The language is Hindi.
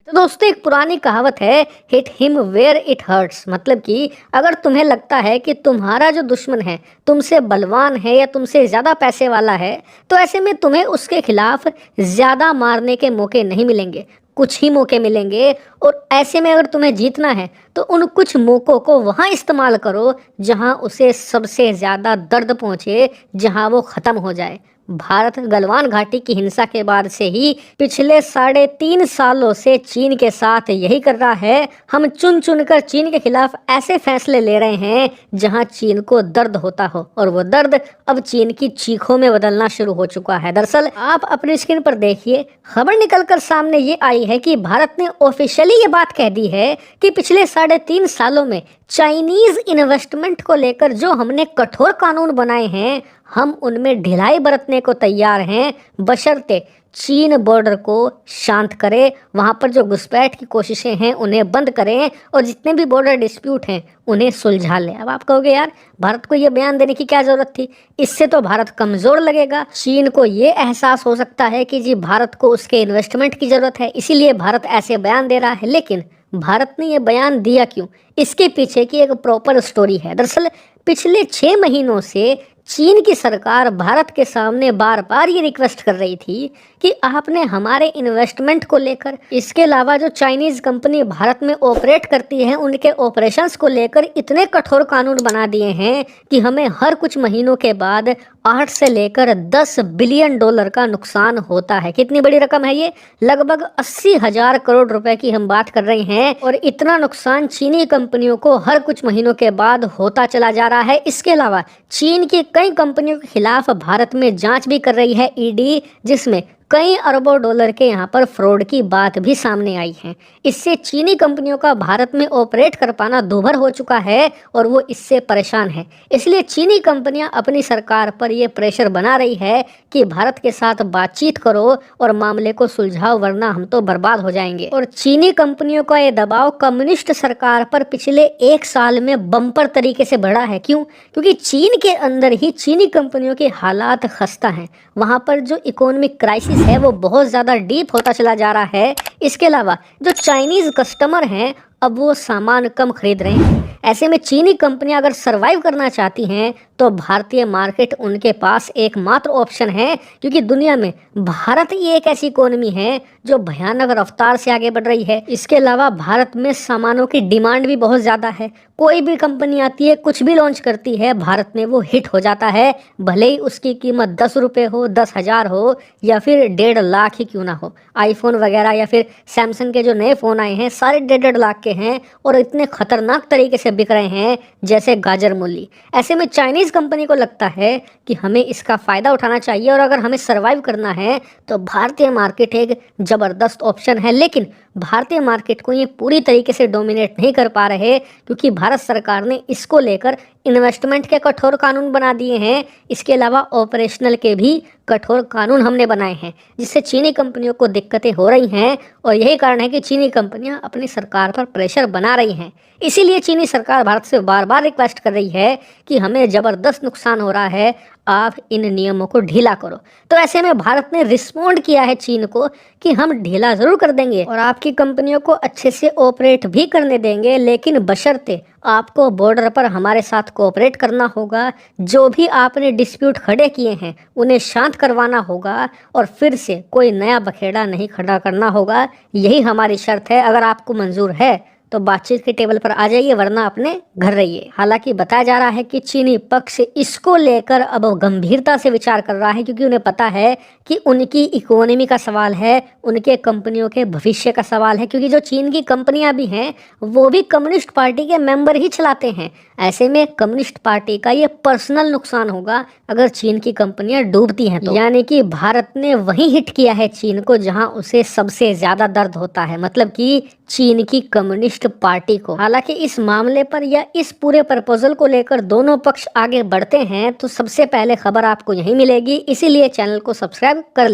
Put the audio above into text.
तो दोस्तों एक पुरानी कहावत है, hit him where it hurts. मतलब कि अगर तुम्हें लगता है कि तुम्हारा जो दुश्मन है तुमसे बलवान है या तुमसे ज़्यादा पैसे वाला है, तो ऐसे में तुम्हें उसके खिलाफ ज़्यादा मारने के मौके नहीं मिलेंगे, कुछ ही मौके मिलेंगे। और ऐसे में अगर तुम्हें जीतना है तो उन कुछ मौक़ों को वहाँ इस्तेमाल करो जहाँ उसे सबसे ज़्यादा दर्द पहुँचे, जहाँ वो ख़त्म हो जाए। भारत गलवान घाटी की हिंसा के बाद से ही पिछले 3.5 सालों से चीन के साथ यही कर रहा है। हम चुन चुन कर चीन के खिलाफ ऐसे फैसले ले रहे हैं जहां चीन को दर्द होता हो, और वो दर्द अब चीन की चीखों में बदलना शुरू हो चुका है। दरअसल आप अपनी स्क्रीन पर देखिए, खबर निकलकर सामने ये आई है कि भारत ने ऑफिशियली ये बात कह दी है कि पिछले 3.5 सालों में चाइनीज इन्वेस्टमेंट को लेकर जो हमने कठोर कानून बनाए हैं, हम उनमें ढिलाई बरतने को तैयार हैं, बशर्ते चीन बॉर्डर को शांत करे, वहाँ पर जो घुसपैठ की कोशिशें हैं उन्हें बंद करें, और जितने भी बॉर्डर डिस्प्यूट हैं उन्हें सुलझा लें। अब आप कहोगे यार भारत को ये बयान देने की क्या ज़रूरत थी, इससे तो भारत कमज़ोर लगेगा। चीन को ये एहसास हो सकता है कि जी भारत को उसके इन्वेस्टमेंट की ज़रूरत है, इसीलिए भारत ऐसे बयान दे रहा है। लेकिन भारत ने ये बयान दिया क्यों, इसके पीछे की एक प्रॉपर स्टोरी है। दरअसल पिछले 6 महीनों से चीन की सरकार भारत के सामने बार बार ये रिक्वेस्ट कर रही थी कि आपने हमारे इन्वेस्टमेंट को लेकर, इसके अलावा जो चाइनीज़ कंपनी भारत में ऑपरेट करती है उनके ऑपरेशंस को लेकर इतने कठोर कानून बना दिए हैं कि हमें हर कुछ महीनों के बाद 8 से लेकर 10 बिलियन डॉलर का नुकसान होता है। कितनी बड़ी रकम है ये, लगभग 80,000 करोड़ रुपए की हम बात कर रहे हैं, और इतना नुकसान चीनी कंपनियों को हर कुछ महीनों के बाद होता चला जा रहा है। इसके अलावा चीन की कई कंपनियों के खिलाफ भारत में जांच भी कर रही है ईडी, जिसमें कई अरबों डॉलर के यहाँ पर फ्रॉड की बात भी सामने आई है। इससे चीनी कंपनियों का भारत में ऑपरेट कर पाना दूभर हो चुका है और वो इससे परेशान है। इसलिए चीनी कंपनियां अपनी सरकार पर ये प्रेशर बना रही है कि भारत के साथ बातचीत करो और मामले को सुलझाओ, वरना हम तो बर्बाद हो जाएंगे। और चीनी कंपनियों का ये दबाव कम्युनिस्ट सरकार पर पिछले 1 साल में बम्पर तरीके से बढ़ा है। क्यों? क्योंकि चीन के अंदर ही चीनी कंपनियों के हालात खस्ता हैं। वहाँ पर जो इकोनॉमिक क्राइसिस है वो बहुत ज़्यादा डीप होता चला जा रहा है। इसके अलावा जो चाइनीज़ कस्टमर हैं अब वो सामान कम खरीद रहे हैं। ऐसे में चीनी कंपनियां अगर सरवाइव करना चाहती हैं तो भारतीय मार्केट उनके पास एकमात्र ऑप्शन है, क्योंकि दुनिया में भारत ही एक ऐसी इकोनॉमी है जो भयानक रफ्तार से आगे बढ़ रही है। इसके अलावा भारत में सामानों की डिमांड भी बहुत ज़्यादा है। कोई भी कंपनी आती है, कुछ भी लॉन्च करती है, भारत में वो हिट हो जाता है, भले ही उसकी कीमत 10 रुपये हो, 10,000 हो या फिर 1.5 लाख ही क्यों ना हो। आईफोन वगैरह या फिर सैमसंग के जो नए फ़ोन आए हैं सारे 1.5 लाख के हैं और इतने खतरनाक तरीके से बिक रहे हैं जैसे गाजर मूली। ऐसे में चाइनीज़ कंपनी को लगता है कि हमें इसका फ़ायदा उठाना चाहिए, और अगर हमें सरवाइव करना है तो भारतीय मार्केट एक ज़बरदस्त ऑप्शन है। लेकिन भारतीय मार्केट को ये पूरी तरीके से डोमिनेट नहीं कर पा रहे, क्योंकि भारत सरकार ने इसको लेकर इन्वेस्टमेंट के कठोर कानून बना दिए हैं। इसके अलावा ऑपरेशनल के भी कठोर कानून हमने बनाए हैं, जिससे चीनी कंपनियों को दिक्कतें हो रही हैं, और यही कारण है कि चीनी कंपनियां अपनी सरकार पर प्रेशर बना रही हैं। इसीलिए चीनी सरकार भारत से बार बार रिक्वेस्ट कर रही है कि हमें ज़बरदस्त नुकसान हो रहा है, आप इन नियमों को ढीला करो। तो ऐसे में भारत ने रिस्पॉन्ड किया है चीन को कि हम ढीला ज़रूर कर देंगे और आपकी कंपनियों को अच्छे से ऑपरेट भी करने देंगे, लेकिन बशर्ते आपको बॉर्डर पर हमारे साथ कोऑपरेट करना होगा। जो भी आपने डिस्प्यूट खड़े किए हैं उन्हें शांत करवाना होगा, और फिर से कोई नया बखेड़ा नहीं खड़ा करना होगा। यही हमारी शर्त है। अगर आपको मंजूर है तो बातचीत के टेबल पर आ जाइए, वरना अपने घर रहिए। हालांकि बताया जा रहा है कि चीनी पक्ष इसको लेकर अब गंभीरता से विचार कर रहा है, क्योंकि उन्हें पता है कि उनकी इकोनॉमी का सवाल है, उनके कंपनियों के भविष्य का सवाल है। क्योंकि जो चीन की कंपनियां भी हैं वो भी कम्युनिस्ट पार्टी के मेंबर ही चलाते हैं। ऐसे में कम्युनिस्ट पार्टी का ये पर्सनल नुकसान होगा अगर चीन की कंपनियां डूबती हैं तो। यानी कि भारत ने वही हिट किया है चीन को जहां उसे सबसे ज्यादा दर्द होता है, मतलब कि चीन की कम्युनिस्ट पार्टी को। हालांकि इस मामले पर या इस पूरे प्रपोजल को लेकर दोनों पक्ष आगे बढ़ते हैं तो सबसे पहले खबर आपको यही मिलेगी, इसीलिए चैनल को सब्सक्राइब कर लें।